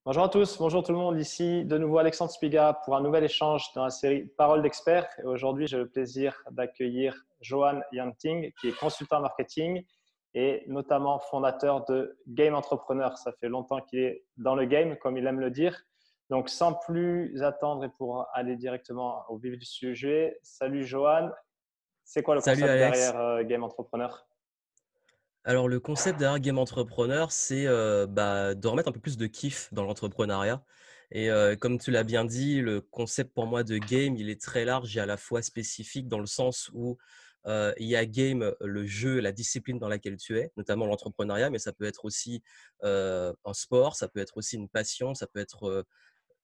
Bonjour à tous, bonjour tout le monde. Ici de nouveau Alexandre Spiga pour un nouvel échange dans la série Paroles d'experts. Et aujourd'hui, j'ai le plaisir d'accueillir Johan Yanting, qui est consultant marketing et notamment fondateur de Game Entrepreneur. Ça fait longtemps qu'il est dans le game, comme il aime le dire. Donc, sans plus attendre et pour aller directement au vif du sujet, salut Johan. C'est quoi le Salut concept Alex. derrière Game Entrepreneur? Alors le concept derrière Game Entrepreneur, c'est de remettre un peu plus de kiff dans l'entrepreneuriat. Et comme tu l'as bien dit, le concept pour moi de game, il est très large et à la fois spécifique dans le sens où il y a game, le jeu, la discipline dans laquelle tu es, notamment l'entrepreneuriat, mais ça peut être aussi un sport, ça peut être aussi une passion, ça peut être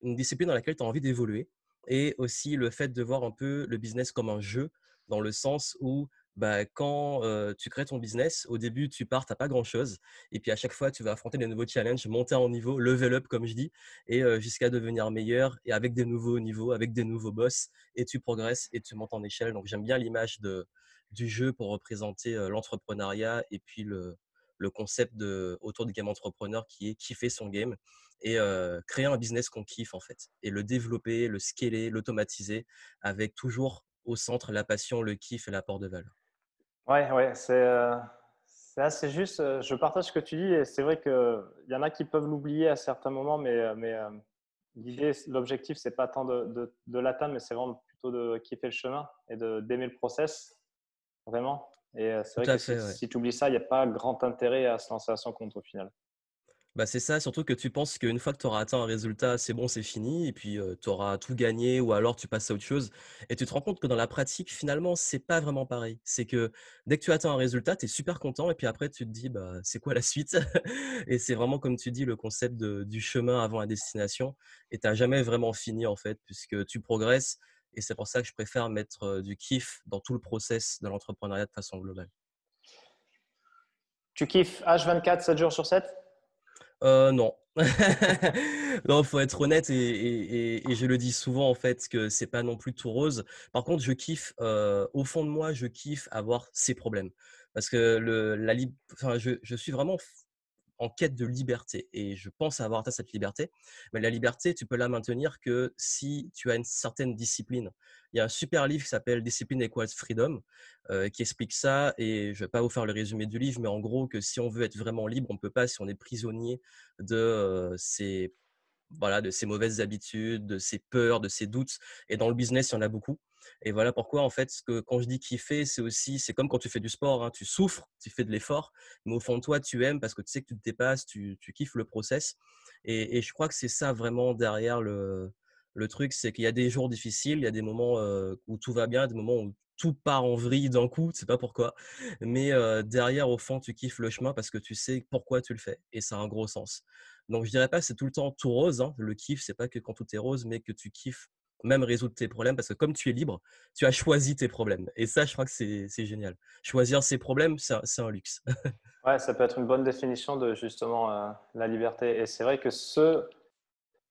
une discipline dans laquelle tu as envie d'évoluer et aussi le fait de voir un peu le business comme un jeu dans le sens où quand tu crées ton business, au début, tu pars, tu as pas grand-chose et puis à chaque fois, tu vas affronter des nouveaux challenges, monter en niveau, level up comme je dis et jusqu'à devenir meilleur et avec des nouveaux niveaux, avec des nouveaux boss et tu progresses et tu montes en échelle. Donc j'aime bien l'image du jeu pour représenter l'entrepreneuriat et puis le concept autour du game entrepreneur qui est kiffer son game et créer un business qu'on kiffe en fait et le développer, le scaler, l'automatiser avec toujours au centre la passion, le kiff et l'apport de valeur. Ouais, c'est assez juste. Je partage ce que tu dis et c'est vrai qu'il y en a qui peuvent l'oublier à certains moments, mais l'idée, l'objectif, c'est pas tant de l'atteindre, mais c'est vraiment plutôt de kiffer le chemin et d'aimer le process, vraiment. Et c'est Tout vrai que à si, fait, ouais. si tu oublies ça, il n'y a pas grand intérêt à se lancer à son compte au final. Bah, c'est ça, surtout que tu penses qu'une fois que tu auras atteint un résultat, c'est bon, c'est fini et puis, tu auras tout gagné ou alors tu passes à autre chose et tu te rends compte que dans la pratique, finalement, c'est pas vraiment pareil. C'est que dès que tu atteins un résultat, tu es super content et puis après tu te dis: «Bah, c'est quoi la suite?» et c'est vraiment comme tu dis, le concept du chemin avant la destination et tu as jamais vraiment fini, en fait, puisque tu progresses et c'est pour ça que je préfère mettre, du kiff dans tout le process de l'entrepreneuriat de façon globale. Tu kiffes H24, 7 jours sur 7? Non. Non, faut être honnête et je le dis souvent, en fait, que c'est pas non plus tout rose. Par contre, je kiffe, au fond de moi, je kiffe avoir ces problèmes. Parce que le la lib enfin, je suis vraiment en quête de liberté et je pense avoir atteint cette liberté. Mais la liberté, tu peux la maintenir que si tu as une certaine discipline. Il y a un super livre qui s'appelle Discipline equals Freedom, qui explique ça et je vais pas vous faire le résumé du livre, mais en gros que si on veut être vraiment libre, on peut pas si on est prisonnier de, de ses mauvaises habitudes, de ses peurs, de ses doutes et dans le business, il y en a beaucoup et voilà pourquoi en fait, quand je dis kiffer, c'est comme quand tu fais du sport, hein, tu souffres, tu fais de l'effort, mais au fond de toi, tu aimes parce que tu sais que tu te dépasses, tu kiffes le process et je crois que c'est ça vraiment derrière le truc, c'est qu'il y a des jours difficiles, il y a des moments, où tout va bien, des moments où tout part en vrille d'un coup, tu sais pas pourquoi, mais derrière, au fond, tu kiffes le chemin parce que tu sais pourquoi tu le fais et ça a un gros sens. Donc je dirais pas que c'est tout le temps tout rose, hein. Le kiff, c'est pas que quand tout est rose, mais que tu kiffes même résoudre tes problèmes parce que comme tu es libre, tu as choisi tes problèmes et ça, je crois que c'est génial. Choisir ses problèmes, c'est un luxe. Ouais, ça peut être une bonne définition de justement la liberté. Et c'est vrai que ceux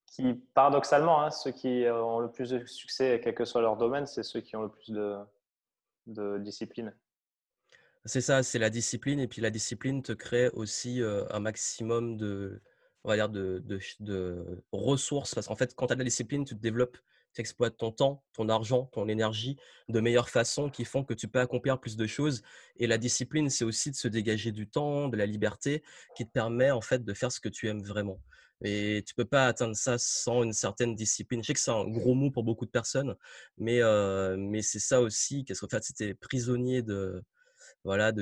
qui, paradoxalement, hein, ceux qui ont le plus de succès, quel que soit leur domaine, c'est ceux qui ont le plus de discipline. C'est ça, c'est la discipline et puis la discipline te crée aussi, un maximum on va dire de ressources parce qu'en fait, quand tu as de la discipline, tu te développes, tu exploites ton temps, ton argent, ton énergie de meilleure façon qui font que tu peux accomplir plus de choses et la discipline, c'est aussi de se dégager du temps, de la liberté qui te permet en fait de faire ce que tu aimes vraiment et tu peux pas atteindre ça sans une certaine discipline. Je sais que c'est un gros mot pour beaucoup de personnes, mais c'est ça aussi, qu'est-ce qu'en fait, si tu es prisonnier de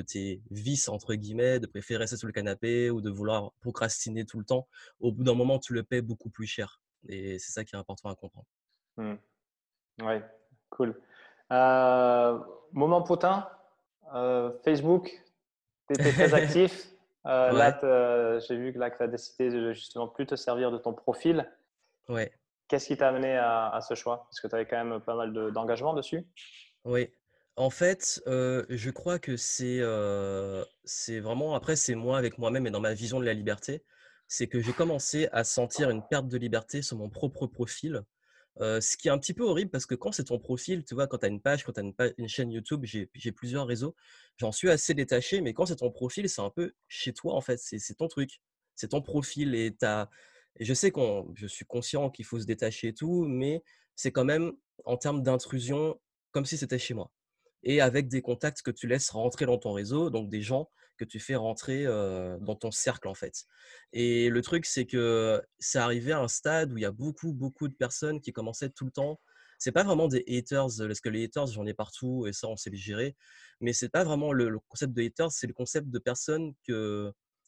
tes «vices» entre guillemets, de préférer rester sur le canapé ou de vouloir procrastiner tout le temps. Au bout d'un moment, tu le paies beaucoup plus cher et c'est ça qui est important à comprendre. Hmm. Ouais, cool. Euh, Moment potin, Facebook, tu étais très actif. Là, Ouais, j'ai vu que là, tu as décidé de justement plus te servir de ton profil. ouais, Qu'est-ce qui t'a amené à ce choix? Parce que tu avais quand même pas mal d'engagement dessus. oui. En fait, je crois que c'est vraiment après c'est moi avec moi-même et dans ma vision de la liberté, c'est que j'ai commencé à sentir une perte de liberté sur mon propre profil. Ce qui est un petit peu horrible parce que quand c'est ton profil, tu vois, quand tu as une page, quand tu as une chaîne YouTube, j'ai plusieurs réseaux, j'en suis assez détaché, mais quand c'est ton profil, c'est un peu chez toi, en fait, c'est ton truc, c'est ton profil et tu Et je sais je suis conscient qu'il faut se détacher et tout, mais c'est quand même en termes d'intrusion comme si c'était chez moi et avec des contacts que tu laisses rentrer dans ton réseau, donc des gens que tu fais rentrer, dans ton cercle, en fait. Et le truc, c'est que c'est arrivé à un stade où il y a beaucoup, beaucoup de personnes qui commençaient tout le temps c'est pas vraiment des haters, parce que les haters, j'en ai partout et ça, on sait les gérer, mais c'est pas vraiment le concept de haters, c'est le concept de personnes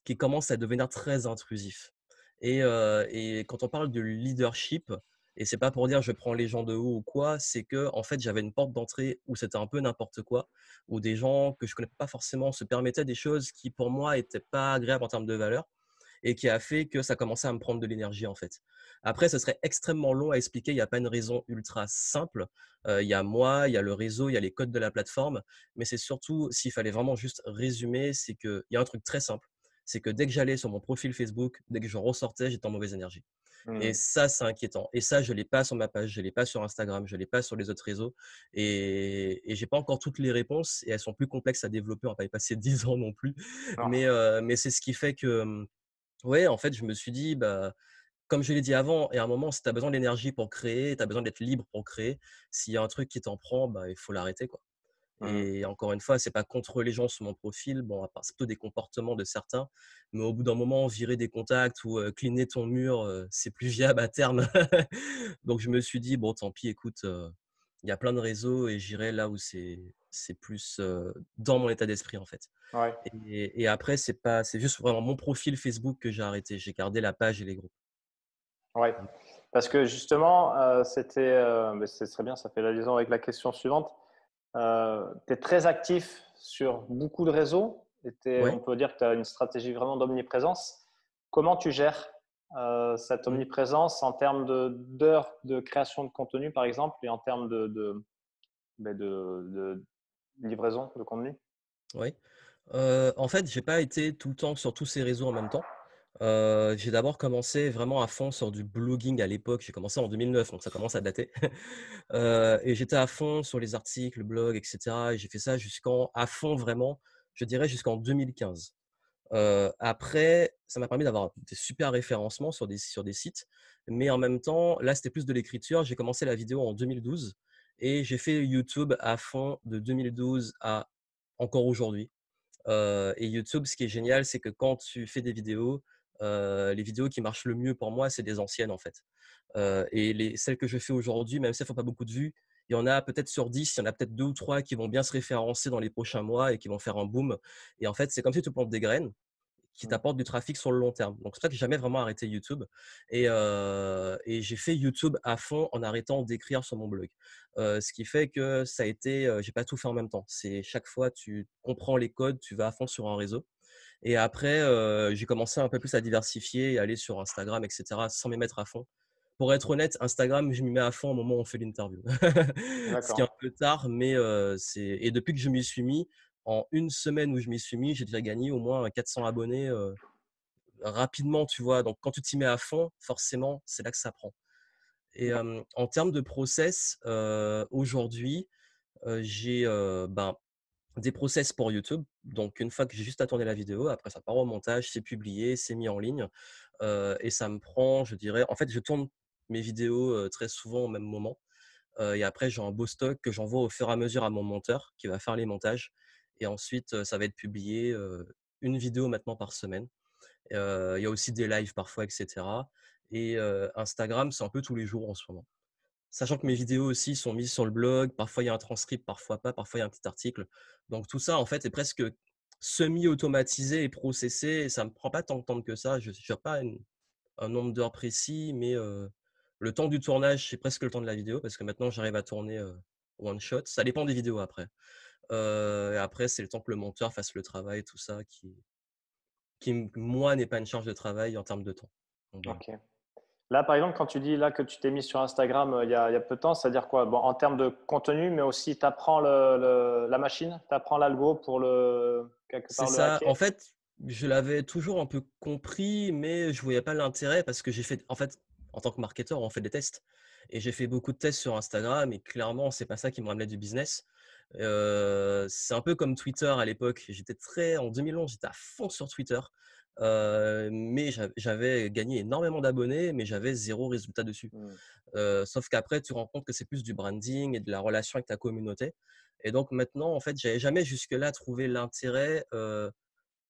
qui commencent à devenir très intrusifs. Et quand on parle de leadership, et c'est pas pour dire je prends les gens de haut ou quoi, c'est que en fait j'avais une porte d'entrée où c'était un peu n'importe quoi, où des gens que je connais pas forcément se permettaient des choses qui pour moi étaient pas agréables en termes de valeur et qui a fait que ça commençait à me prendre de l'énergie en fait. Après, ce serait extrêmement long à expliquer, il n'y a pas une raison ultra simple. Il y a moi, il y a le réseau, il y a les codes de la plateforme, mais c'est surtout, s'il fallait vraiment juste résumer, c'est qu'il y a un truc très simple, c'est que dès que j'allais sur mon profil Facebook, dès que je ressortais, j'étais en mauvaise énergie. Et Hmm. ça, c'est inquiétant. Et ça, je ne l'ai pas sur ma page, je ne l'ai pas sur Instagram, je ne l'ai pas sur les autres réseaux. Et je n'ai pas encore toutes les réponses et elles sont plus complexes à développer. On va pas y passer 10 ans non plus. Non. Mais c'est ce qui fait que, ouais, en fait, je me suis dit, bah, comme je l'ai dit avant, et à un moment, si tu as besoin d'énergie pour créer, tu as besoin d'être libre pour créer, s'il y a un truc qui t'en prend, bah, il faut l'arrêter, quoi. Hmm. Et encore une fois, c'est pas contre les gens sur mon profil, bon, à part c'est plutôt des comportements de certains, mais au bout d'un moment, virer des contacts ou cleaner ton mur, c'est plus viable à terme. Donc je me suis dit: «Bon, tant pis, écoute, il y a plein de réseaux et j'irai là où c'est plus, dans mon état d'esprit, en fait». Ouais. Et après, c'est juste vraiment mon profil Facebook que j'ai arrêté. J'ai gardé la page et les groupes. Ouais. Parce que justement, mais ce serait bien, ça fait la liaison avec la question suivante. Tu es très actif sur beaucoup de réseaux et Ouais. on peut dire que tu as une stratégie vraiment d'omniprésence. Comment tu gères cette Mmh. omniprésence en termes d'heures de création de contenu, par exemple, et en termes de livraison de contenu? Ouais. En fait, j'ai pas été tout le temps sur tous ces réseaux en même temps. J'ai d'abord commencé vraiment à fond sur du blogging à l'époque. J'ai commencé en 2009, donc ça commence à dater. Et j'étais à fond sur les articles, blogs et cetera et j'ai fait ça jusqu'en à fond vraiment, je dirais jusqu'en 2015. Après, ça m'a permis d'avoir des super référencements sur des sites, mais en même temps, là, c'était plus de l'écriture. J'ai commencé la vidéo en 2012 et j'ai fait YouTube à fond de 2012 à encore aujourd'hui. Et YouTube, ce qui est génial, c'est que quand tu fais des vidéos, les vidéos qui marchent le mieux pour moi, c'est des anciennes en fait. Et celles que je fais aujourd'hui, même si elles font pas beaucoup de vues, il y en a peut-être sur 10, il y en a peut-être 2 ou 3 qui vont bien se référencer dans les prochains mois et qui vont faire un boom. Et en fait, c'est comme si tu plantes des graines qui Mm. t'apportent du trafic sur le long terme. Donc c'est pour ça que j'ai jamais vraiment arrêté YouTube et j'ai fait YouTube à fond en arrêtant d'écrire sur mon blog. Ce qui fait que ça a été, j'ai pas tout fait en même temps. C'est chaque fois tu comprends les codes, tu vas à fond sur un réseau et après, j'ai commencé un peu plus à diversifier et aller sur Instagram et cetera sans m'y mettre à fond. Pour être honnête, Instagram, je m'y mets à fond au moment où on fait l'interview. Ce qui est D'accord. un peu tard, mais c'est et depuis que je m'y suis mis, en une semaine où je m'y suis mis, j'ai déjà gagné au moins 400 abonnés, rapidement, tu vois? Donc quand tu t'y mets à fond, forcément, c'est là que ça prend et en termes de process, aujourd'hui, j'ai, ben, des process pour YouTube. Donc une fois que j'ai juste à tourner la vidéo, après ça part au montage, c'est publié, c'est mis en ligne, et ça me prend, je dirais en fait, je tourne mes vidéos, très souvent au même moment, et après j'ai un beau stock que j'envoie au fur et à mesure à mon monteur qui va faire les montages et ensuite, ça va être publié, 1 vidéo maintenant par semaine. Il y a aussi des lives parfois et cetera et Instagram, c'est un peu tous les jours en ce moment. Sachant que mes vidéos aussi sont mises sur le blog, parfois il y a un transcript, parfois pas, parfois il y a un petit article. Donc tout ça en fait est presque semi-automatisé et processé et ça me prend pas tant de temps que ça. Je n'ai pas un nombre d'heures précis, mais le temps du tournage, c'est presque le temps de la vidéo parce que maintenant j'arrive à tourner, one shot. Ça dépend des vidéos après. Et après c'est le temps que le monteur fasse le travail, tout ça moi, n'est pas une charge de travail en termes de temps. Donc voilà. Ok. Là, par exemple, quand tu dis là que tu t'es mis sur Instagram il y a peu de temps, c'est-à-dire quoi? Bon, en termes de contenu, mais aussi tu apprends la machine, tu apprends l'algo pour quelque C'est part le ça. hacker. En fait, je l'avais toujours un peu compris, mais je voyais pas l'intérêt parce que j'ai fait en fait, en tant que marketeur, on fait des tests et j'ai fait beaucoup de tests sur Instagram et clairement, c'est pas ça qui me ramenait du business. C'est un peu comme Twitter à l'époque. En 2011, j'étais à fond sur Twitter. mais j'avais gagné énormément d'abonnés, mais j'avais 0 résultat dessus. Mmh. Sauf qu'après, tu rends compte que c'est plus du branding et de la relation avec ta communauté. Et donc maintenant, en fait, j'avais jamais jusque-là trouvé l'intérêt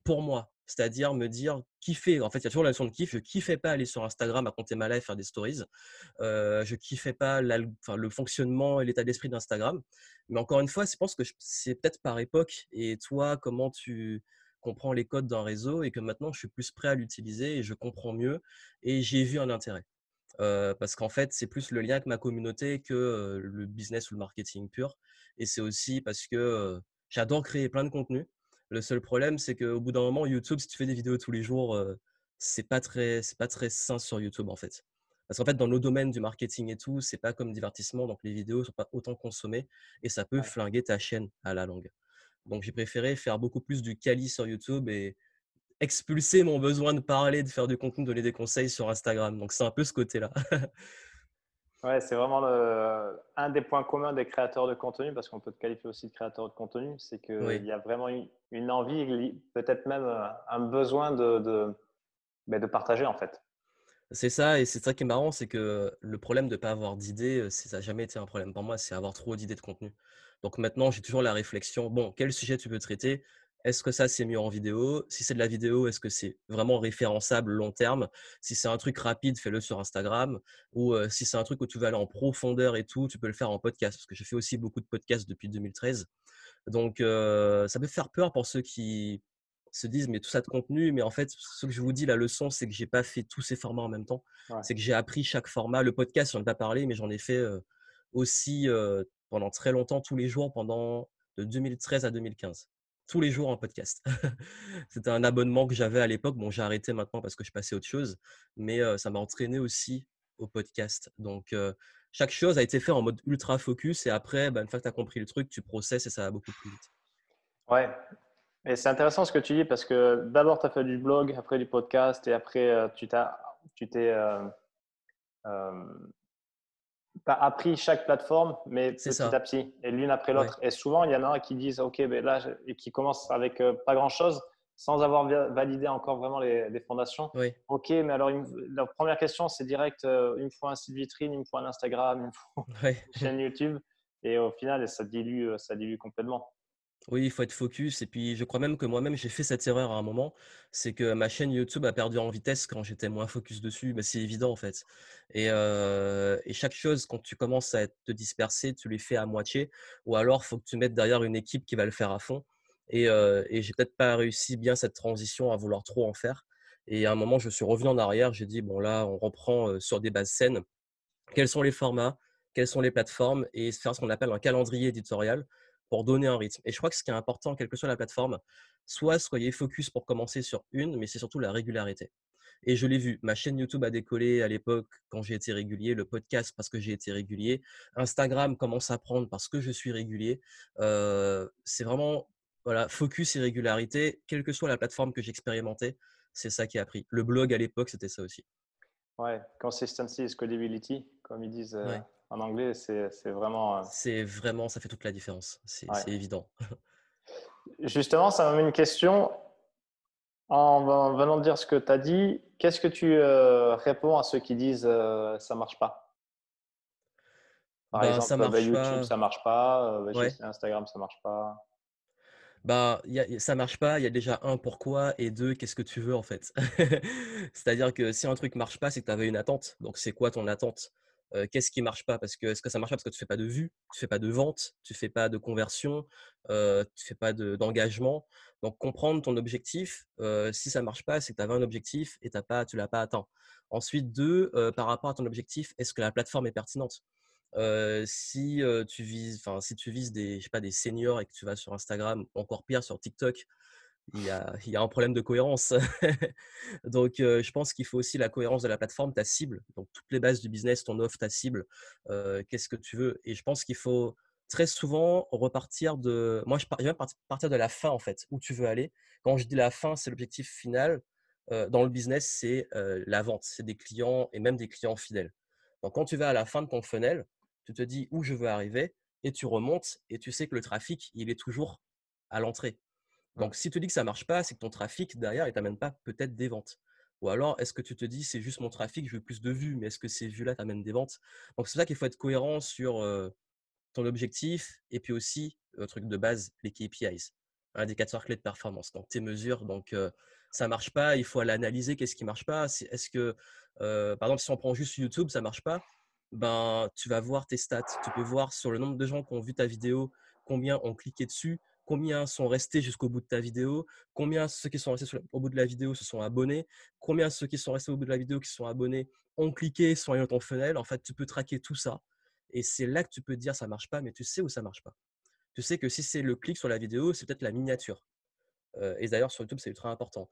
pour moi. C'est-à-dire me dire kiffer. En fait, il y a toujours la notion de kiff. Je kiffais pas aller sur Instagram, raconter ma life, faire des stories. Je kiffais pas le fonctionnement et l'état d'esprit d'Instagram. Mais encore une fois, je pense que c'est peut-être par époque. Et toi, comment tu comprends les codes d'un réseau et que maintenant, je suis plus prêt à l'utiliser et je comprends mieux et j'ai vu un intérêt. Parce qu'en fait, c'est plus le lien avec ma communauté que le business ou le marketing pur. Et c'est aussi parce que j'adore créer plein de contenu. Le seul problème, c'est qu'au bout d'un moment, YouTube, si tu fais des vidéos tous les jours, c'est pas très sain sur YouTube en fait. Parce qu'en fait, dans nos domaines du marketing et tout, c'est pas comme divertissement, donc les vidéos sont pas autant consommées et ça peut Ouais. flinguer ta chaîne à la longue. Donc j'ai préféré faire beaucoup plus du quali sur YouTube et expulser mon besoin de parler, de faire du contenu, donner des conseils sur Instagram. Donc c'est un peu ce côté-là. Ouais, c'est vraiment un des points communs des créateurs de contenu, parce qu'on peut te qualifier aussi de créateur de contenu, c'est qu'il Oui. y a vraiment une envie, peut-être même un besoin de partager en fait. C'est ça et c'est ça qui est marrant, c'est que le problème de ne pas avoir d'idées, ça n'a jamais été un problème pour moi, c'est avoir trop d'idées de contenu. Donc maintenant, j'ai toujours la réflexion: «Bon, quel sujet tu veux traiter? Est-ce que ça, c'est mieux en vidéo? Si c'est de la vidéo, est-ce que c'est vraiment référençable long terme? Si c'est un truc rapide, fais-le sur Instagram ou si c'est un truc où tu veux aller en profondeur et tout, tu peux le faire en podcast». Parce que j'ai fait aussi beaucoup de podcasts depuis 2013. Donc, ça peut faire peur pour ceux qui se disent: «Mais tout ça de contenu», mais en fait, ce que je vous dis, la leçon, c'est que j'ai pas fait tous ces formats en même temps. Ouais. C'est que j'ai appris chaque format. Le podcast, j'en ai pas parlé, mais j'en ai fait, aussi, pendant très longtemps, tous les jours pendant de 2013 à 2015. Tous les jours en podcast. C'était un abonnement que j'avais à l'époque. Bon, j'ai arrêté maintenant parce que je passais à autre chose, mais ça m'a entraîné aussi au podcast. Donc, chaque chose a été fait en mode ultra focus et après, bah, une fois que tu as compris le truc, tu processes et ça va beaucoup plus vite. Ouais. Et c'est intéressant ce que tu dis, parce que d'abord tu as fait du blog, après du podcast, et après tu t'es t'as appris chaque plateforme, mais C'est petit à ça, petit, et l'une après ouais, l'autre. Et souvent, il y en a qui disent, OK, ben là, et qui commencent avec pas grand-chose, sans avoir validé encore vraiment les fondations. ouais, OK, mais alors, la première question, c'est direct, il me faut un site vitrine, il me faut un Instagram, il me faut ouais. une chaîne YouTube. Et au final, ça dilue complètement. Oui, il faut être focus et puis je crois même que moi-même j'ai fait cette erreur à un moment, c'est que ma chaîne YouTube a perdu en vitesse quand j'étais moins focus dessus, mais c'est évident en fait. Et chaque chose quand tu commences à te disperser, tu les fais à moitié ou alors faut que tu mettes derrière une équipe qui va le faire à fond et j'ai peut-être pas réussi bien cette transition à vouloir trop en faire et à un moment je suis revenu en arrière, j'ai dit: «Bon là, on reprend, sur des bases saines». Quels sont les formats? Quelles sont les plateformes? Et faire ce qu'on appelle un calendrier éditorial pour donner un rythme. Et je crois que ce qui est important, quelle que soit la plateforme, soit soyez focus pour commencer sur une, mais c'est surtout la régularité. Et je l'ai vu, ma chaîne YouTube a décollé à l'époque quand j'ai été régulier, le podcast parce que j'ai été régulier, Instagram commence à prendre parce que je suis régulier. C'est vraiment voilà, focus et régularité, quelle que soit la plateforme que j'expérimentais, c'est ça qui a pris. Le blog à l'époque, c'était ça aussi. Ouais, consistency is credibility, comme ils disent Ouais. en anglais, c'est vraiment. C'est vraiment ça fait toute la différence, Ouais. c'est évident. Justement, ça m'amène une question. En venant de dire ce que tu as dit, qu'est-ce que tu réponds à ceux qui disent ça marche pas? Par Ben, ça exemple, marche YouTube, pas ça marche pas, ouais, Instagram, ça marche pas. bah, ça marche pas, il y a déjà un pourquoi et 2 qu'est-ce que tu veux en fait? C'est-à-dire que si un truc marche pas, c'est que tu avais une attente. Donc c'est quoi ton attente? Qu'est-ce qui marche pas? Parce que est-ce que ça marche pas parce que tu fais pas de vues, tu fais pas de ventes, tu fais pas de conversion, tu fais pas d'engagement? Donc comprendre ton objectif, si ça marche pas, c'est que tu avais un objectif et tu l'as pas atteint. Ensuite 2, par rapport à ton objectif, est-ce que la plateforme est pertinente? Si tu vises des, je sais pas, des seniors et que tu vas sur Instagram, ou encore pire sur TikTok, il y a un problème de cohérence. Donc, je pense qu'il faut aussi la cohérence de la plateforme, ta cible, donc toutes les bases du business, ton offre, ta cible, qu'est-ce que tu veux? Et je pense qu'il faut très souvent repartir de moi, j'aime bien partir de la fin, en fait, où tu veux aller. Quand je dis la fin, c'est l'objectif final. Dans le business, c'est, la vente, c'est des clients et même des clients fidèles. Donc quand tu vas à la fin de ton funnel, tu te dis où je veux arriver et tu remontes et tu sais que le trafic, il est toujours à l'entrée. Mm. Donc, si tu te dis que ça ne marche pas, c'est que ton trafic derrière, il ne t'amène pas peut-être des ventes. Ou alors, est-ce que tu te dis, c'est juste mon trafic, je veux plus de vues, mais est-ce que ces vues-là t'amènent des ventes? Donc, c'est pour ça qu'il faut être cohérent sur ton objectif et puis aussi, truc de base, les KPIs, indicateur clé de performance, donc tes mesures. Donc, ça marche pas, il faut aller analyser qu'est-ce qui marche pas. Est-ce que, par exemple, si on prend juste YouTube, ça marche pas, ben, tu vas voir tes stats. Tu peux voir sur le nombre de gens qui ont vu ta vidéo, combien ont cliqué dessus, combien sont restés jusqu'au bout de ta vidéo, combien ceux qui sont restés au bout de la vidéo se sont abonnés, combien ceux qui sont restés au bout de la vidéo qui se sont abonnés ont cliqué, sont allés dans ton funnel. En fait, tu peux traquer tout ça. Et c'est là que tu peux te dire ça marche pas, mais tu sais où ça marche pas. Tu sais que si c'est le clic sur la vidéo, c'est peut-être la miniature. Et d'ailleurs, sur YouTube, c'est ultra important.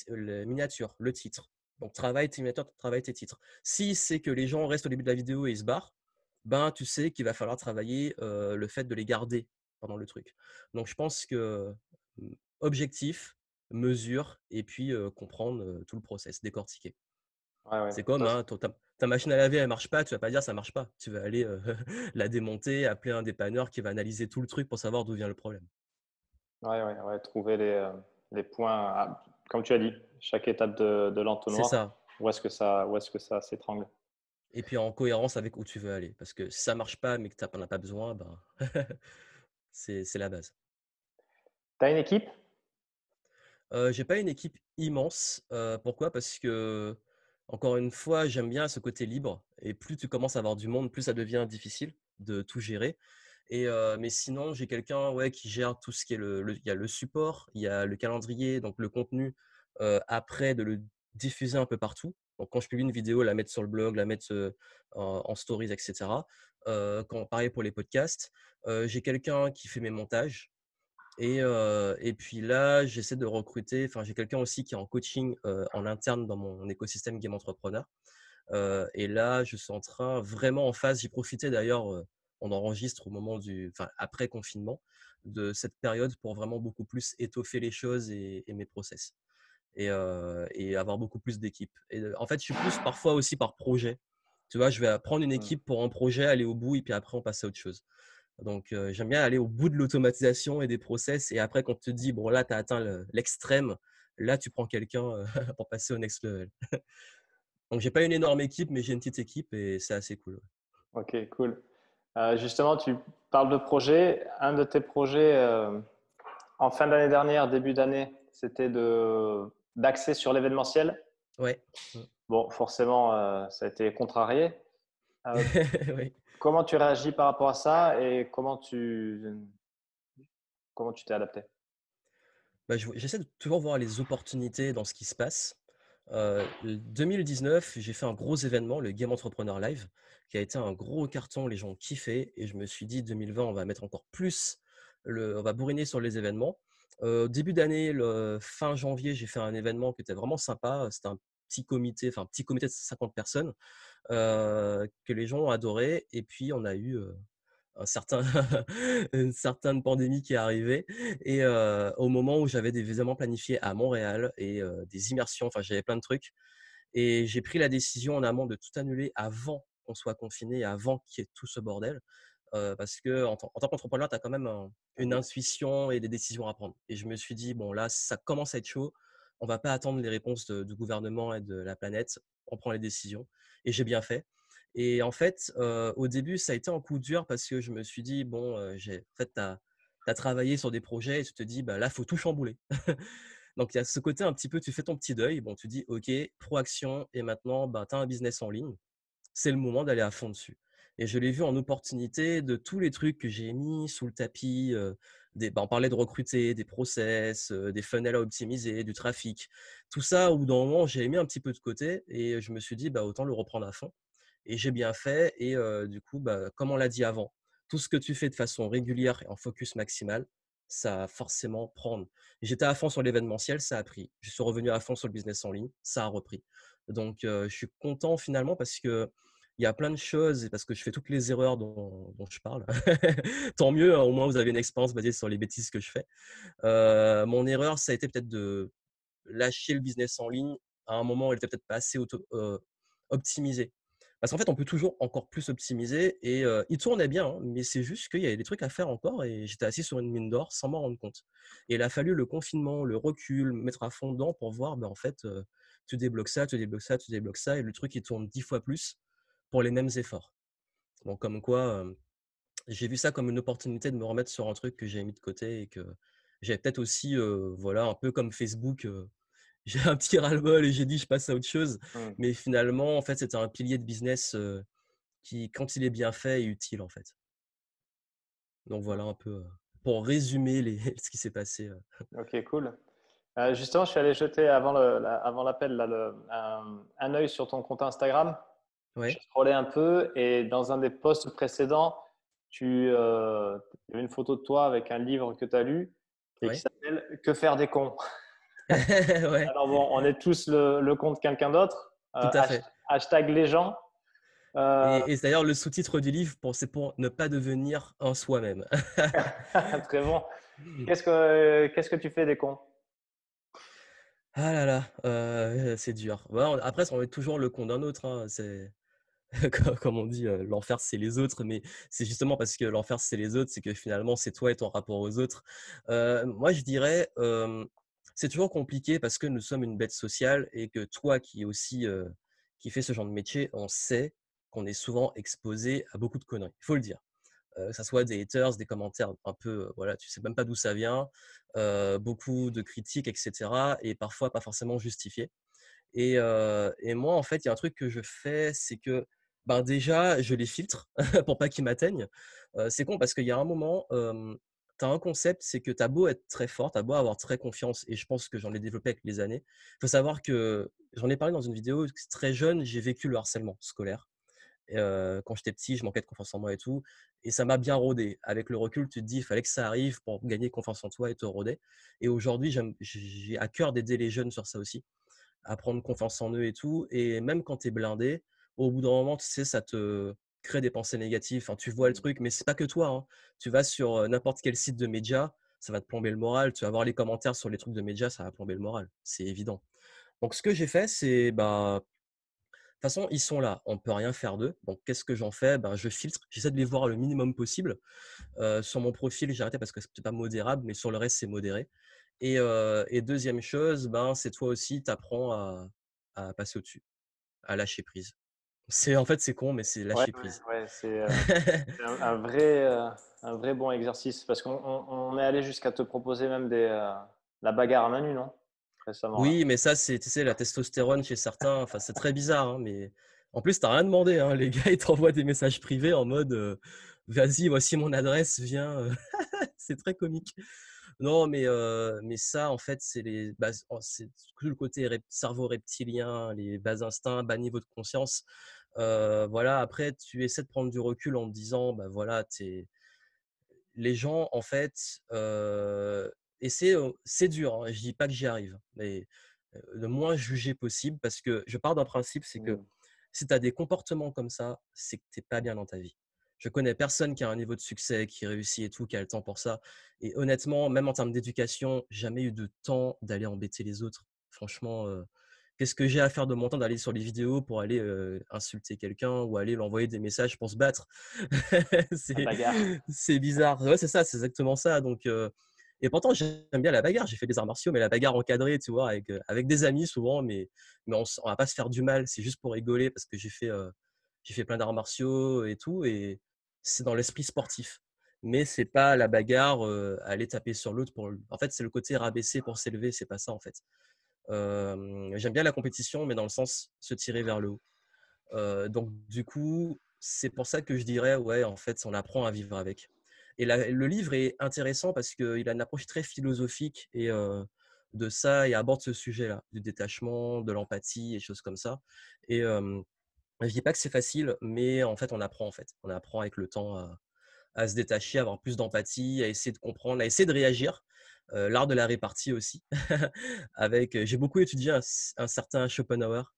La miniature, le titre. Donc, travaille tes miniatures, travaille tes titres. Si c'est que les gens restent au début de la vidéo et ils se barrent, ben, tu sais qu'il va falloir travailler le fait de les garder pendant le truc. Donc, je pense que objectif, mesure, et puis comprendre tout le process, décortiquer. Ouais, ouais. C'est comme Ça, hein, ta machine à laver, elle marche pas, tu vas pas dire ça marche pas. Tu vas aller la démonter, appeler un dépanneur qui va analyser tout le truc pour savoir d'où vient le problème. ouais, ouais, ouais, trouver les points, comme tu as dit, chaque étape de C'est l'entonnoir, ça. où est-ce que ça s'étrangle. Et puis en cohérence avec où tu veux aller. Parce que si ça marche pas, mais que tu n'en as pas besoin, ben c'est la base. Tu as une équipe? J'ai pas une équipe immense. Pourquoi? Parce que, encore une fois, j'aime bien ce côté libre. Et plus tu commences à avoir du monde, plus ça devient difficile de tout gérer. Mais sinon, j'ai quelqu'un ouais, qui gère tout ce qui est il y a le support, il y a le calendrier, donc le contenu, après de le diffuser un peu partout. Donc quand je publie une vidéo, la mettre sur le blog, la mettre en stories, etc. Pareil pour les podcasts. J'ai quelqu'un qui fait mes montages. Et puis là, j'essaie de recruter, enfin j'ai quelqu'un aussi qui est en coaching en interne dans mon écosystème Game Entrepreneur. Et là, je suis en train vraiment en phase, j'ai profité d'ailleurs, on enregistre au moment enfin après confinement, de cette période pour vraiment beaucoup plus étoffer les choses et mes process et avoir beaucoup plus d'équipes. Et en fait, je suis plus parfois aussi par projet. Tu vois, je vais prendre une Hmm. équipe pour un projet, aller au bout et puis après on passe à autre chose. Donc, j'aime bien aller au bout de l'automatisation et des process. Et après, quand on te dit, bon, là, tu as atteint l'extrême, là, tu prends quelqu'un pour passer au next level. Donc, j'ai pas une énorme équipe, mais j'ai une petite équipe et c'est assez cool. Ok, cool. Justement, tu parles de projet. Un de tes projets en fin d'année dernière, début d'année, c'était d'axer sur l'événementiel. Ouais. Bon, forcément, ça a été contrarié. Euh, Oui. Comment tu réagis par rapport à ça et comment tu t'es adapté? Bah, j'essaie de toujours voir les opportunités dans ce qui se passe. 2019, j'ai fait un gros événement, le Game Entrepreneur Live, qui a été un gros carton. Les gens ont kiffé et je me suis dit 2020, on va mettre encore plus, on va bourriner sur les événements. Début d'année, le fin janvier, j'ai fait un événement qui était vraiment sympa. C'était un petit comité de 50 personnes que les gens ont adoré. Et puis, on a eu un certain une certaine pandémie qui est arrivée et au moment où j'avais des événements planifiés à Montréal et des immersions, enfin j'avais plein de trucs et j'ai pris la décision en amont de tout annuler avant qu'on soit confiné, avant qu'il y ait tout ce bordel, parce que en tant qu'entrepreneur, tu as quand même une intuition et des décisions à prendre et je me suis dit: «Bon là, ça commence à être chaud, on va pas attendre les réponses du gouvernement et de la planète, on prend les décisions» et j'ai bien fait. Et en fait, au début, ça a été un coup dur parce que je me suis dit: «Bon, en fait, tu as travaillé sur des projets et tu te dis: "Bah, là, faut tout chambouler"». Donc il y a ce côté un petit peu, tu fais ton petit deuil, bon, tu dis: «OK, proaction et maintenant, bah, tu as un business en ligne, c'est le moment d'aller à fond dessus». Et je l'ai vu en opportunité de tous les trucs que j'ai mis sous le tapis, on parlait de recruter, des process, des funnels à optimiser, du trafic. Tout ça, au bout d'un moment, j'ai mis un petit peu de côté et je me suis dit: «Bah, autant le reprendre à fond». Et j'ai bien fait et du coup, bah, comme on l'a dit avant, tout ce que tu fais de façon régulière et en focus maximal, ça va forcément prendre. J'étais à fond sur l'événementiel, ça a pris. Je suis revenu à fond sur le business en ligne, ça a repris. Donc je suis content finalement parce qu'il y a plein de choses et parce que je fais toutes les erreurs dont je parle. Tant mieux, hein, au moins vous avez une expérience basée sur les bêtises que je fais. Mon erreur, ça a été peut-être de lâcher le business en ligne à un moment où il était peut-être pas assez optimisé. Parce qu'en fait, on peut toujours encore plus optimiser et il tournait bien, hein, mais c'est juste qu'il y avait des trucs à faire encore et j'étais assis sur une mine d'or sans m'en rendre compte. Et il a fallu le confinement, le recul, me mettre à fond dedans pour voir, en fait, tu débloques ça, tu débloques ça, tu débloques ça et le truc, il tourne 10 fois plus pour les mêmes efforts. Donc comme quoi, j'ai vu ça comme une opportunité de me remettre sur un truc que j'avais mis de côté et que j'avais peut-être aussi, voilà, un peu comme Facebook, j'ai un petit ras-le-bol et j'ai dit: «Je passe à autre chose». Mmh. Mais finalement, en fait, c'était un pilier de business, qui, quand il est bien fait, est utile, en fait. Donc voilà un peu, pour résumer les ce qui s'est passé, Ok, cool. Justement, je suis allé jeter avant l'appel là, un œil sur ton compte Instagram. Je Ouais, scrollais un peu et dans un des posts précédents, il y avait une photo de toi avec un livre que tu as lu et qui ouais. s'appelle Que faire des cons. Ouais, Alors bon, on est tous le compte quelqu'un d'autre. tout à fait. Hashtag les gens. Euh, Et d'ailleurs le sous-titre du livre c'est pour ne pas devenir un soi-même. Très bon. Qu'est-ce que tu fais des cons? Ah là là, c'est dur. Ouais, on après on est toujours le con d'un autre, hein, c'est comme on dit, l'enfer c'est les autres, mais c'est justement parce que l'enfer c'est les autres, c'est que finalement c'est toi et ton rapport aux autres. Moi je dirais, c'est toujours compliqué parce que nous sommes une bête sociale et que toi qui aussi, qui fais ce genre de métier, on sait qu'on est souvent exposé à beaucoup de conneries. Il faut le dire. Que ça soit des haters, des commentaires un peu, voilà, tu sais même pas d'où ça vient, beaucoup de critiques et cetera et parfois pas forcément justifiées. Et moi, en fait, il y a un truc que je fais, c'est que, ben, déjà, je les filtre pour pas qu'ils m'atteignent. C'est con parce qu'il y a un moment, tu as un concept, c'est que tu as beau être très fort, tu as beau avoir très confiance et je pense que j'en ai développé avec les années. Il faut savoir que j'en ai parlé dans une vidéo, très jeune, j'ai vécu le harcèlement scolaire. Et quand j'étais petit, je manquais de confiance en moi et tout et ça m'a bien rodé. Avec le recul, tu te dis: «Il fallait que ça arrive pour gagner confiance en toi et te roder» et aujourd'hui, j'ai à cœur d'aider les jeunes sur ça aussi, à prendre confiance en eux et tout et même quand tu es blindé, au bout d'un moment, tu sais, ça te crée des pensées négatives. Enfin, tu vois le truc, mais c'est pas que toi, hein. Tu vas sur, n'importe quel site de médias, ça va te plomber le moral. Tu vas voir les commentaires sur les trucs de médias, ça va plomber le moral, c'est évident. Donc ce que j'ai fait, c'est, bah, de toute façon, ils sont là, on peut rien faire d'eux. Donc qu'est-ce que j'en fais? Ben, je filtre, j'essaie de les voir le minimum possible. Sur mon profil, j'ai arrêté parce que c'est pas modérable, mais sur le reste, c'est modéré. Et 2e chose, ben, c'est toi aussi, tu apprends à passer au-dessus, à lâcher prise. C'est en fait, c'est con, mais c'est Ouais, lâcher ouais, prise. ouais, c'est un vrai bon exercice parce qu'on est allé jusqu'à te proposer même la bagarre à main nue, non? Récemment, là. Oui, mais ça, c'est, tu sais, la testostérone chez certains, enfin, c'est très bizarre, hein, mais en plus, tu rien demandé, hein. Les gars, ils t'envoient des messages privés en mode, «Vas-y, voici mon adresse, viens», c'est très comique. Non, mais ça, en fait, c'est les bases c'est tout le côté cerveau reptilien, les bas instincts, bas niveau de conscience. Voilà, après, tu essaies de prendre du recul en te disant, bah, voilà, les gens, en fait, et c'est dur, hein, je dis pas que j'y arrive, mais le moins jugé possible parce que je pars d'un principe, c'est que Mmh. si tu as des comportements comme ça, c'est que tu es pas bien dans ta vie. Je connais personne qui a un niveau de succès, qui réussit et tout, qui a le temps pour ça et honnêtement, même en termes d'éducation, jamais eu de temps d'aller embêter les autres. Franchement, qu'est-ce que j'ai à faire de mon temps d'aller sur les vidéos pour aller, insulter quelqu'un ou aller lui envoyer des messages pour se battre? La C'est bagarre. c'est bizarre. Ouais, c'est ça, c'est exactement ça donc et pourtant j'aime bien la bagarre. J'ai fait des arts martiaux, mais la bagarre encadrée, tu vois? Avec des amis souvent, mais on va pas se faire du mal. C'est juste pour rigoler parce que j'ai fait plein d'arts martiaux et tout et c'est dans l'esprit sportif. Mais c'est pas la bagarre, aller taper sur l'autre pour en fait, c'est le côté rabaisser pour s'élever, c'est pas ça, en fait. J'aime bien la compétition, mais dans le sens se tirer vers le haut. Donc du coup, c'est pour ça que je dirais, ouais, en fait, on apprend à vivre avec. Et le livre est intéressant parce qu'il a une approche très philosophique et de ça et aborde ce sujet-là, du détachement, de l'empathie et choses comme ça. Et je dis pas que c'est facile, mais en fait, on apprend en fait. On apprend avec le temps à se détacher, à avoir plus d'empathie, à essayer de comprendre, à essayer de réagir. L'art de la répartie aussi. Avec, j'ai beaucoup étudié un certain Schopenhauer,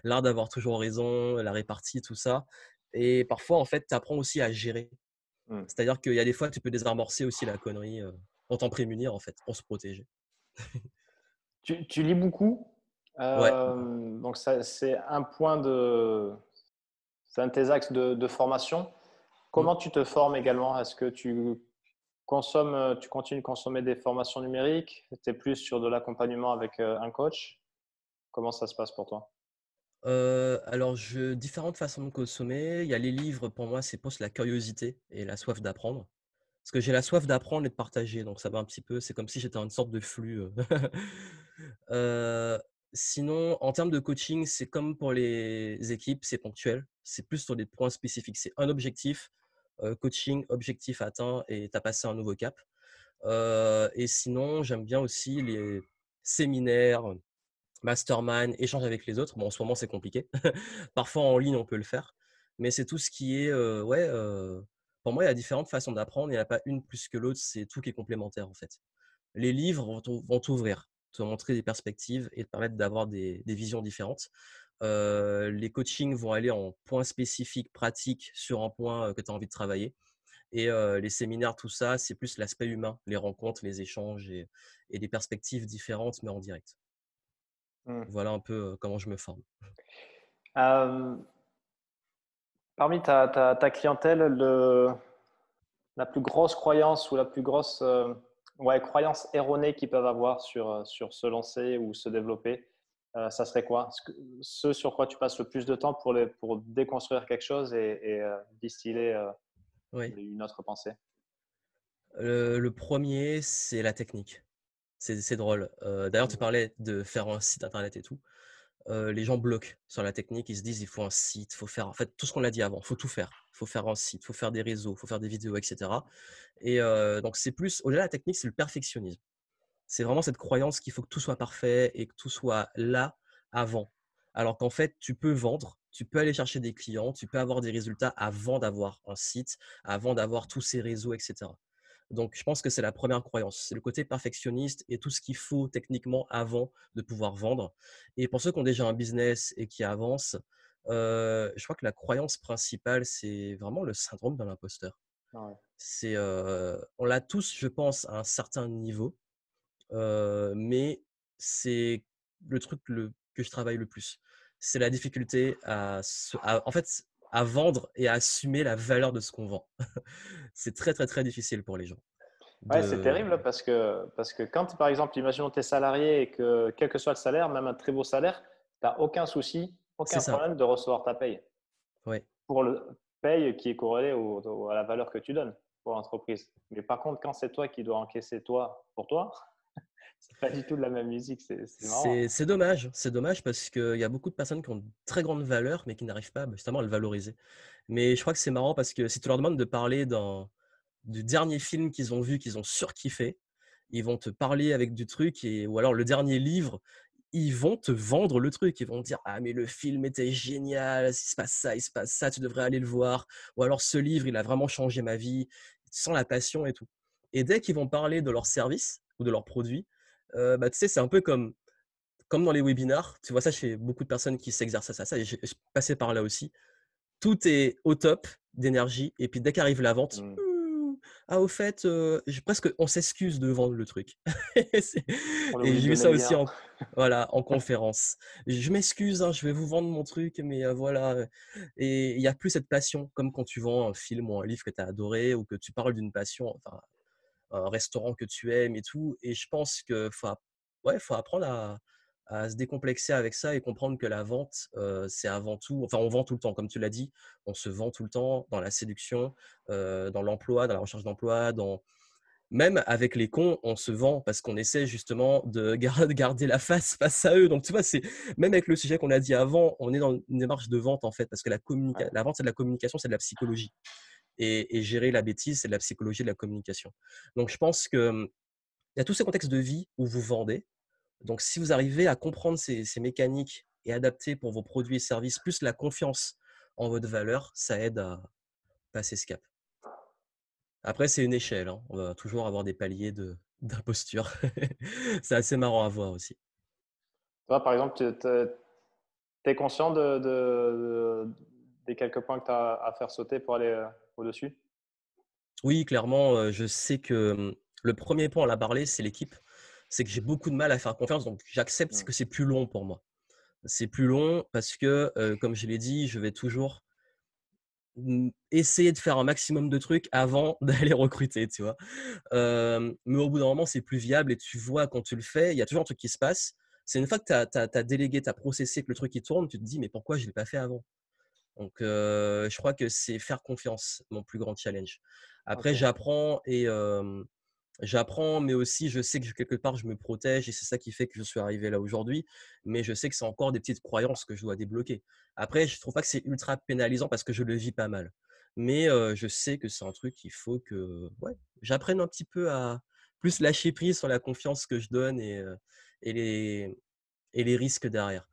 l'art d'avoir toujours raison, la répartie, tout ça. Et parfois, en fait, tu apprends aussi à gérer. Mmh. C'est-à-dire qu'il y a des fois, tu peux désamorcer aussi la connerie pour t'en prémunir, en fait, pour se protéger. Tu lis beaucoup. Ouais, Donc ça, c'est un point de c'est un de tes axes de formation. Mm. Comment tu te formes également? Est-ce que tu continues de consommer des formations numériques? Tu es plus sur de l'accompagnement avec un coach? Comment ça se passe pour toi? Alors, différentes façons de consommer. Il y a les livres, pour moi, c'est plus la curiosité et la soif d'apprendre. Parce que j'ai la soif d'apprendre et de partager, donc ça va un petit peu, c'est comme si j'étais dans une sorte de flux. Heu, Sinon, en termes de coaching, c'est comme pour les équipes, c'est ponctuel. C'est plus sur des points spécifiques. C'est un objectif, coaching, objectif atteint et tu as passé un nouveau cap. Et sinon, j'aime bien aussi les séminaires, mastermind, échange avec les autres. Bon, en ce moment, c'est compliqué. Parfois, en ligne, on peut le faire. Mais c'est tout ce qui est, pour moi, il y a différentes façons d'apprendre. Il n'y en a pas une plus que l'autre. C'est tout qui est complémentaire, en fait. Les livres vont t'ouvrir, te montrer des perspectives et te permettre d'avoir des visions différentes. Les coachings vont aller en points spécifiques, pratiques, sur un point que tu as envie de travailler. Et les séminaires, tout ça, c'est plus l'aspect humain, les rencontres, les échanges et des perspectives différentes, mais en direct. Hmm. Voilà un peu comment je me forme. Euh, Parmi ta clientèle, la plus grosse croyance ou la plus grosse ouais, croyance erronée qu'ils peuvent avoir sur se lancer ou se développer, ça serait quoi? Ce sur quoi tu passes le plus de temps pour déconstruire quelque chose et distiller Oui. une autre pensée? Le premier, c'est la technique. C'est drôle. D'ailleurs, tu Mhm. parlais de faire un site internet et tout. Les gens bloquent sur la technique. Ils se disent, il faut un site, il faut faire en fait tout ce qu'on a dit avant. Il faut tout faire. Il faut faire un site, il faut faire des réseaux, il faut faire des vidéos, etc. Et donc, c'est plus, au-delà de la technique, c'est le perfectionnisme. C'est vraiment cette croyance qu'il faut que tout soit parfait et que tout soit là avant. Alors qu'en fait, tu peux vendre, tu peux aller chercher des clients, tu peux avoir des résultats avant d'avoir un site, avant d'avoir tous ces réseaux, etc. Donc, je pense que c'est la première croyance. C'est le côté perfectionniste et tout ce qu'il faut techniquement avant de pouvoir vendre. Et pour ceux qui ont déjà un business et qui avancent, je crois que la croyance principale, c'est vraiment le syndrome de l'imposteur. Ouais. On l'a tous, je pense, à un certain niveau. Mais c'est le truc que je travaille le plus. C'est la difficulté en fait, à vendre et à assumer la valeur de ce qu'on vend. C'est très, très, très difficile pour les gens Ouais, c'est de terrible parce que quand, par exemple, imaginons tu es salarié et que quel que soit le salaire, même un très beau salaire, tu n'as aucun souci, c'est aucun ça, problème de recevoir ta paye. ouais. Pour le paye qui est corrélé à la valeur que tu donnes pour l'entreprise. Mais par contre, quand c'est toi qui dois encaisser toi pour toi, c'est pas du tout de la même musique. C'est marrant. C'est dommage parce qu'il y a beaucoup de personnes qui ont de très grandes valeurs, mais qui n'arrivent pas, justement, à le valoriser. Mais je crois que c'est marrant parce que si tu leur demandes de parler du dernier film qu'ils ont vu, qu'ils ont surkiffé, ils vont te parler avec du truc ou alors le dernier livre, ils vont te vendre le truc. Ils vont te dire: «Ah mais le film était génial, il se passe ça, tu devrais aller le voir» ou alors «Ce livre, il a vraiment changé ma vie», sans la passion et tout. Et dès qu'ils vont parler de leur service ou de leurs produits, bah, tu sais, c'est un peu comme dans les webinars. Tu vois ça chez beaucoup de personnes qui s'exercent à ça et je passé par là aussi. Tout est au top d'énergie et puis dès qu'arrive la vente, Mm. ah au fait, presque on s'excuse de vendre le truc. C'est On et oublie de j'ai vu donner ça le aussi lien. en conférence. «Je m'excuse, hein, je vais vous vendre mon truc, mais voilà», et il y a plus cette passion comme quand tu vends un film ou un livre que tu as adoré ou que tu parles d'une passion, enfin, un restaurant que tu aimes et tout. Et je pense que faut apprendre à se décomplexer avec ça et comprendre que la vente, c'est avant tout, enfin, on vend tout le temps, comme tu l'as dit, on se vend tout le temps dans la séduction, dans l'emploi, dans la recherche d'emploi, même avec les cons, on se vend parce qu'on essaie justement de garder la face à eux. Donc, tu vois, même avec le sujet qu'on a dit avant, on est dans une démarche de vente en fait, parce que Ouais. la vente, c'est de la communication, c'est de la psychologie. Et gérer la bêtise, c'est de la psychologie de la communication. Donc, je pense que il y a tous ces contextes de vie où vous vendez. Donc, si vous arrivez à comprendre ces mécaniques et adapter pour vos produits et services, plus la confiance en votre valeur, ça aide à passer ce cap. Après, c'est une échelle, hein. On va toujours avoir des paliers d'imposture. C'est assez marrant à voir aussi. Toi, par exemple, tu es conscient des quelques points que tu as à faire sauter pour aller au-dessus? Oui, clairement, je sais que le premier point, on l'a parlé, c'est l'équipe. C'est que j'ai beaucoup de mal à faire confiance, donc j'accepte Mm. que c'est plus long pour moi. C'est plus long parce que, comme je l'ai dit, je vais toujours essayer de faire un maximum de trucs avant d'aller recruter, tu vois. Mais au bout d'un moment, c'est plus viable et tu vois quand tu le fais, il y a toujours un truc qui se passe. C'est une fois que tu as délégué, tu as processé, que le truc il tourne, tu te dis: «Mais pourquoi je ne l'ai pas fait avant?» Donc je crois que c'est faire confiance, mon plus grand challenge. Après Ok. j'apprends, mais aussi je sais que quelque part je me protège et c'est ça qui fait que je suis arrivé là aujourd'hui. Mais je sais que c'est encore des petites croyances que je dois débloquer. Après, je trouve pas que c'est ultra pénalisant parce que je le vis pas mal. Mais je sais que c'est un truc qu'il faut que ouais, j'apprenne un petit peu à plus lâcher prise sur la confiance que je donne et les risques derrière.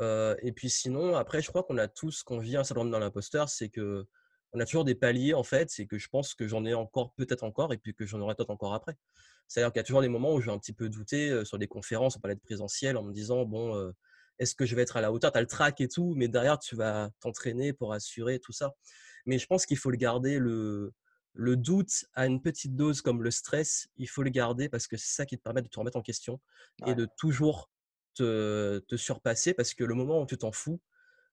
Et puis sinon, après, je crois qu'on a tous, quand je vis un syndrome de l'imposteur, c'est que on a toujours des paliers en fait. C'est que je pense que j'en ai encore, peut-être encore, et puis que j'en aurai peut-être encore après. C'est-à-dire qu'il y a toujours des moments où je vais un petit peu douter sur des conférences, on parlait de présentiel, en me disant bon, est-ce que je vais être à la hauteur? Tu as le track et tout, mais derrière, tu vas t'entraîner pour assurer tout ça. Mais je pense qu'il faut le garder, le doute à une petite dose comme le stress, il faut le garder parce que c'est ça qui te permet de te remettre en question et Ouais. de toujours te surpasser parce que le moment où tu t'en fous,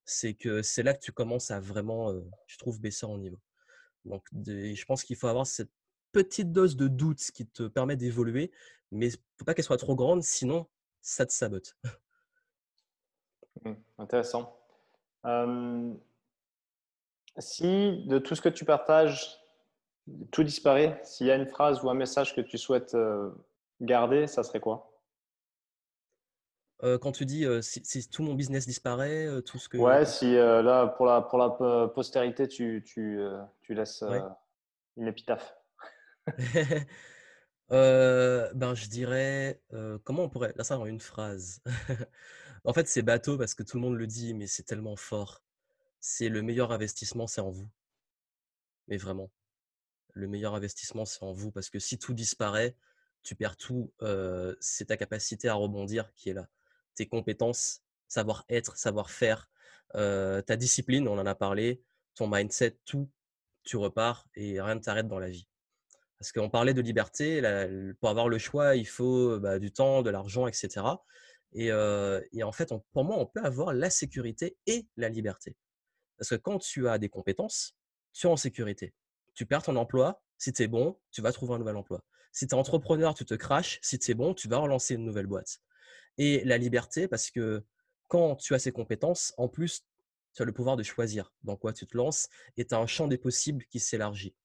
c'est que c'est là que tu commences à vraiment, je trouve, baisser en niveau. Donc je pense qu'il faut avoir cette petite dose de doute qui te permet d'évoluer, mais il ne faut pas qu'elle soit trop grande, sinon ça te sabote. Intéressant. Euh, Si de tout ce que tu partages, tout disparaît, s'il y a une phrase ou un message que tu souhaites garder, ça serait quoi? Quand tu dis, si tout mon business disparaît, tout ce que Ouais, si là, pour la postérité, tu laisses ouais. une épitaphe. Ben, je dirais, comment on pourrait là, ça en une phrase. En fait, c'est bateau parce que tout le monde le dit, mais c'est tellement fort. C'est le meilleur investissement, c'est en vous, mais vraiment. Le meilleur investissement, c'est en vous parce que si tout disparaît, tu perds tout, c'est ta capacité à rebondir qui est là. Tes compétences, savoir-être, savoir-faire, ta discipline, on en a parlé, ton mindset, tout, tu repars et rien ne t'arrête dans la vie. Parce qu'on parlait de liberté, pour avoir le choix, il faut, bah, du temps, de l'argent et cetera et en fait, pour moi, on peut avoir la sécurité et la liberté. Parce que quand tu as des compétences, tu es en sécurité. Tu perds ton emploi, si tu es bon, tu vas trouver un nouvel emploi. Si tu es entrepreneur, tu te craches, si tu es bon, tu vas relancer une nouvelle boîte. Et la liberté, parce que quand tu as ces compétences, en plus, tu as le pouvoir de choisir dans quoi tu te lances et tu as un champ des possibles qui s'élargit.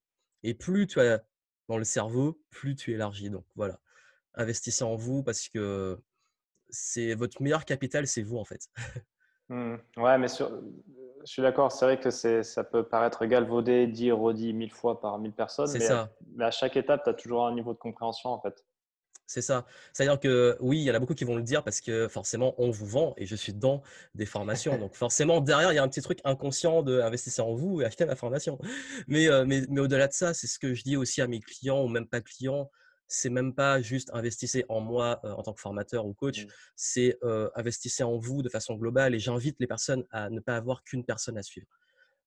Et plus tu as dans le cerveau, plus tu élargis. Donc voilà, investissez en vous parce que c'est votre meilleur capital, c'est vous en fait. Ouais, mais je suis d'accord, c'est vrai que ça peut paraître galvaudé, dit, redit 1000 fois par 1000 personnes, C'est ça. mais à chaque étape, tu as toujours un niveau de compréhension en fait. C'est ça. C'est-à-dire que oui, il y en a beaucoup qui vont le dire parce que forcément, on vous vend et je suis dans des formations. Donc forcément, derrière, il y a un petit truc inconscient de investir en vous et acheter ma formation. Mais au-delà de ça, c'est ce que je dis aussi à mes clients ou même pas clients. C'est même pas juste investissez en moi en tant que formateur ou coach. Mm. C'est investissez en vous de façon globale et j'invite les personnes à ne pas avoir qu'une personne à suivre.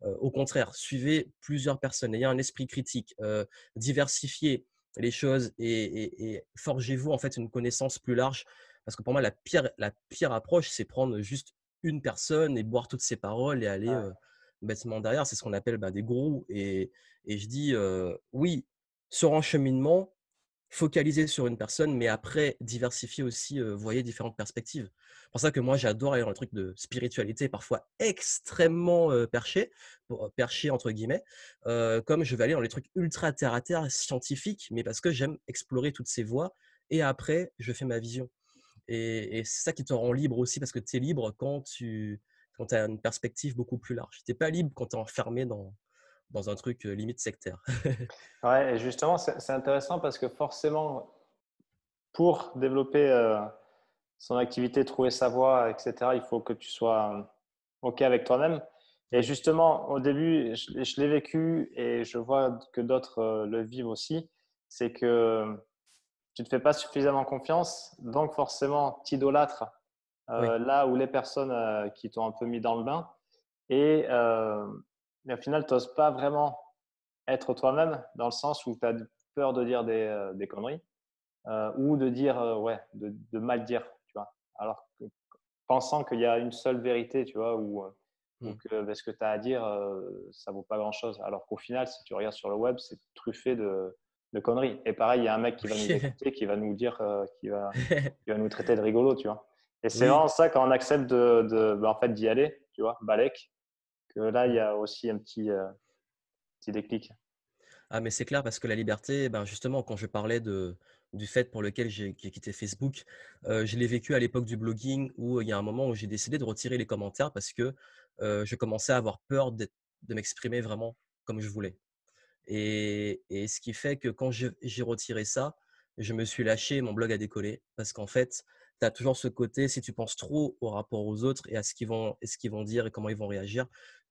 Au contraire, suivez plusieurs personnes, ayez un esprit critique, diversifiez les choses et forgez-vous en fait une connaissance plus large. Parce que pour moi, la pire approche, c'est prendre juste une personne et boire toutes ses paroles et aller Ouais. bêtement derrière. C'est ce qu'on appelle des gourous. Et je dis, oui, sur un cheminement, focaliser sur une personne, mais après diversifier aussi, voyez différentes perspectives. C'est pour ça que moi j'adore aller dans le truc de spiritualité, parfois extrêmement, perché, «perché» entre guillemets, comme je vais aller dans les trucs ultra terre à terre, scientifiques, mais parce que j'aime explorer toutes ces voies et après je fais ma vision et c'est ça qui te rend libre aussi parce que tu es libre quand tu as une perspective beaucoup plus large. Tu es pas libre quand tu es enfermé dans un truc, limite sectaire. Ouais, et justement, c'est intéressant parce que forcément, pour développer son activité, trouver sa voie, etc., il faut que tu sois OK avec toi-même. Et Oui, justement, au début, je l'ai vécu et je vois que d'autres le vivent aussi, c'est que tu ne te fais pas suffisamment confiance, donc forcément, tu idolâtres oui, là où les personnes qui t'ont un peu mis dans le bain. Et, mais au final, tu n'oses pas vraiment être toi-même dans le sens où tu as peur de dire des conneries ou de dire, ouais, de mal dire, tu vois. Alors que pensant qu'il y a une seule vérité, tu vois, ou Mmh. ou que ce que tu as à dire, ça vaut pas grand-chose. Alors qu'au final, si tu regardes sur le web, c'est truffé de conneries. Et pareil, il y a un mec qui va nous Oui. écouter, qui va nous dire, qui va nous traiter de rigolo, tu vois. Et c'est Oui. vraiment ça quand on accepte en fait, d'y aller, tu vois, Balek, que là, il y Mmh. a aussi un petit déclic. Ah, mais c'est clair parce que la liberté, ben, justement, quand je parlais du fait pour lequel j'ai quitté Facebook, je l'ai vécu à l'époque du blogging où il y a un moment où j'ai décidé de retirer les commentaires parce que je commençais à avoir peur de m'exprimer vraiment comme je voulais. Et ce qui fait que quand j'ai retiré ça, je me suis lâché, mon blog a décollé parce qu'en fait, tu as toujours ce côté, si tu penses trop au rapport aux autres et à ce qu'ils vont dire et comment ils vont réagir,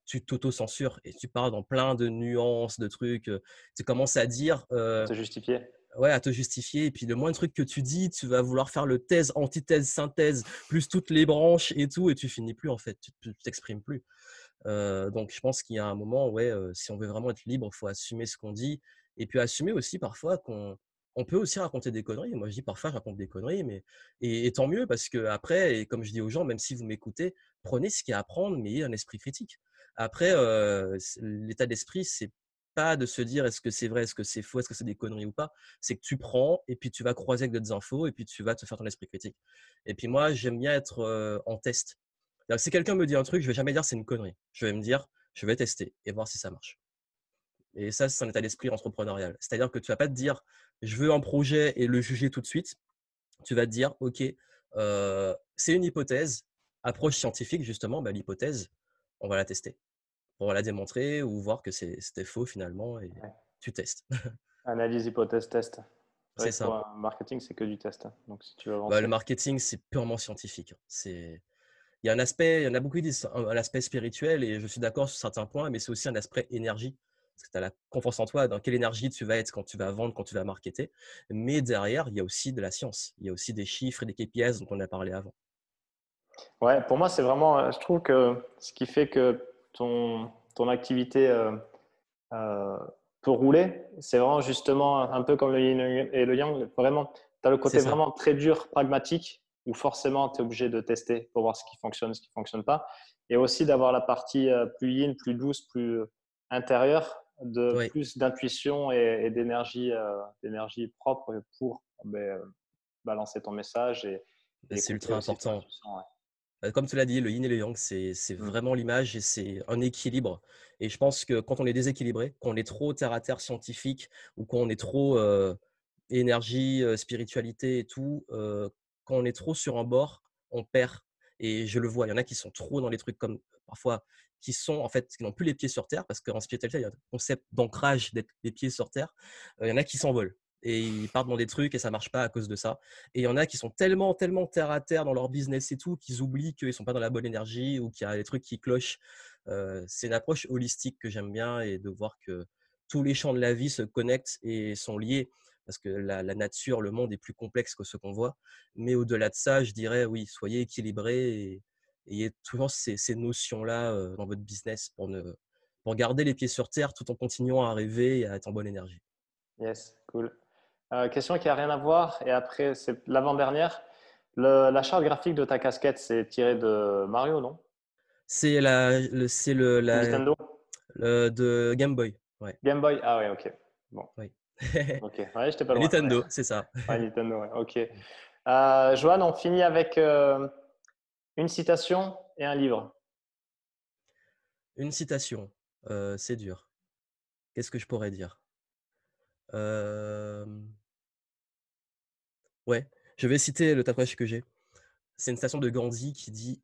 tu t'auto-censures et tu pars dans plein de nuances, de trucs. Tu commences à dire, À te justifier. ouais, à te justifier. Et puis, le moindre truc que tu dis, tu vas vouloir faire le thèse, antithèse, synthèse, plus toutes les branches et tout, et tu finis plus en fait, tu t'exprimes plus. Donc je pense qu'il y a un moment, ouais, si on veut vraiment être libre, il faut assumer ce qu'on dit et puis assumer aussi parfois qu'on peut aussi raconter des conneries. Moi, je dis parfois, je raconte des conneries, mais et tant mieux parce qu'après et comme je dis aux gens, même si vous m'écoutez, prenez ce qu'il y a à prendre, mais ayez un esprit critique. Après, l'état d'esprit, c'est pas de se dire: «Est-ce que c'est vrai? Est-ce que c'est faux? Est-ce que c'est des conneries ou pas?» C'est que tu prends et puis tu vas croiser avec d'autres infos et puis tu vas te faire ton esprit critique. Et puis moi, j'aime bien être, en test. C'est-à-dire que si quelqu'un me dit un truc, je vais jamais dire: «C'est une connerie». Je vais me dire: «Je vais tester et voir si ça marche». Et ça, c'est un état d'esprit entrepreneurial. C'est-à-dire que tu vas pas te dire: «Je veux un projet et le juger tout de suite». Tu vas te dire: «OK, c'est une hypothèse, approche scientifique justement, bah, l'hypothèse, on va la tester. On va la démontrer ou voir que c'était faux finalement» et Ouais. tu testes. Analyse, hypothèse, test. C'est C'est vrai que pour ça. un marketing, c'est que du test, hein. Donc, si tu veux Bah, le avancer. marketing, c'est purement scientifique, hein. Il y a un aspect, il y en a beaucoup qui disent un aspect spirituel et je suis d'accord sur certains points, mais c'est aussi un aspect énergie. Parce que tu as la confiance en toi, dans quelle énergie tu vas être quand tu vas vendre, quand tu vas marketer. Mais derrière, il y a aussi de la science. Il y a aussi des chiffres et des KPIs dont on a parlé avant. Ouais, pour moi, c'est vraiment, je trouve que ce qui fait que ton activité euh, peut rouler, c'est vraiment justement un peu comme le yin et le yang. Vraiment, tu as le C'est côté ça. vraiment très dur, pragmatique, où forcément, tu es obligé de tester pour voir ce qui fonctionne, ce qui ne fonctionne pas. Et aussi d'avoir la partie plus yin, plus douce, plus intérieure, de Oui, plus d'intuition et d'énergie propre pour balancer ton message et c'est écouter ultra aussi ton important. intuition. Ouais. Comme tu l'as dit, le yin et le yang, c'est Mm. vraiment l'image et c'est un équilibre. Et je pense que quand on est déséquilibré, quand on est trop terre à terre scientifique ou quand on est trop énergie, spiritualité et tout, quand on est trop sur un bord, on perd. Et je le vois, il y en a qui sont trop dans les trucs comme parfois qui sont en fait qui n'ont plus les pieds sur terre parce qu'en spiritualité, il y a un concept d'ancrage d'être les pieds sur terre. Il y en a qui s'envolent et ils partent dans des trucs et ça marche pas à cause de ça. Et il y en a qui sont tellement, tellement terre à terre dans leur business et tout, qu'ils oublient qu'ils sont pas dans la bonne énergie ou qu'il y a des trucs qui clochent. C'est une approche holistique que j'aime bien et de voir que tous les champs de la vie se connectent et sont liés parce que la nature, le monde est plus complexe que ce qu'on voit. Mais au-delà de ça, je dirais oui, soyez équilibrés et ayez toujours ces notions-là dans votre business pour garder les pieds sur terre tout en continuant à rêver et à être en bonne énergie. Yes, cool. Question qui a rien à voir, et après, c'est l'avant-dernière. La charte graphique de ta casquette, c'est tiré de Mario, non? C'est Nintendo? de Game Boy. Ouais, Game Boy? Ah ouais, ok. Bon, oui. ok. Ouais, j'étais pas loin. Ouais, Nintendo, c'est ça. ouais, Nintendo, ouais. Ok. Johan, on finit avec une citation et un livre. Une citation, c'est dur. Qu'est-ce que je pourrais dire? Hem, ouais, je vais citer le tatouage que j'ai. C'est une citation de Gandhi qui dit: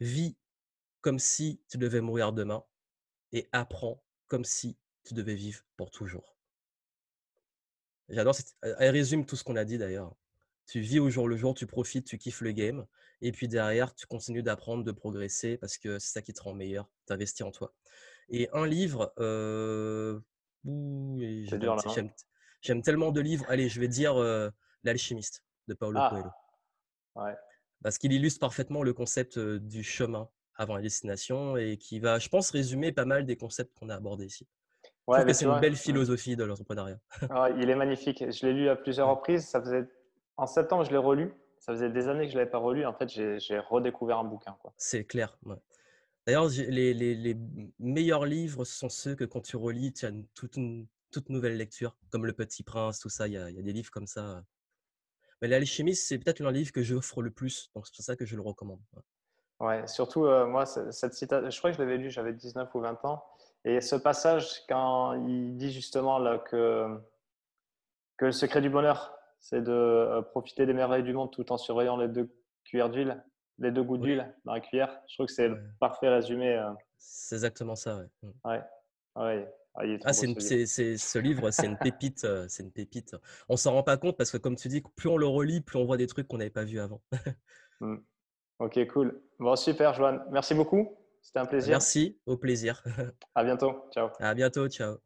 «Vis comme si tu devais mourir demain et apprends comme si tu devais vivre pour toujours». J'adore cette elle résume tout ce qu'on a dit d'ailleurs. Tu vis au jour le jour, tu profites, tu kiffes le game et puis derrière, tu continues d'apprendre, de progresser parce que c'est ça qui te rend meilleur. Tu investis en toi. Et un livre, ouh et C'est dur là, non? j'aime tellement de livres. Allez, je vais dire, L'Alchimiste de Paulo Coelho. Ah, ouais. Parce qu'il illustre parfaitement le concept, du chemin avant la destination et qui va, je pense, résumer pas mal des concepts qu'on a abordés ici. Je Ouais, trouve que mais c'est tu une vois, belle philosophie de l'entrepreneuriat. ouais, il est magnifique. Je l'ai lu à plusieurs Ouais, reprises. En septembre, je l'ai relu. Ça faisait des années que je l'avais pas relu. En fait, j'ai redécouvert un bouquin, quoi. c'est clair, ouais. D'ailleurs, les meilleurs livres sont ceux que quand tu relis, tu as toute nouvelle lecture, comme Le Petit Prince, tout ça. Il y a des livres comme ça. Mais L'Alchimiste, c'est peut-être l'un livre que j'offre le plus, donc c'est pour ça que je le recommande. Ouais. Ouais, surtout, moi, cette citation, je crois que je l'avais lu, j'avais 19 ou 20 ans. Et ce passage, quand il dit justement là, que le secret du bonheur, c'est de profiter des merveilles du monde tout en surveillant les deux cuillères d'huile, les deux gouttes Oui, d'huile dans la cuillère. Je trouve que c'est le ouais, parfait résumé. c'est exactement ça. Ouais. Ouais, ouais. Ah, il est Ah, trop beau ce livre. ce livre, c'est une pépite. On s'en rend pas compte parce que, comme tu dis, plus on le relit, plus on voit des trucs qu'on n'avait pas vus avant. Mm. Ok, cool. Bon, super, Joanne. Merci beaucoup. C'était un plaisir. Merci, au plaisir. À bientôt. Ciao. À bientôt, ciao.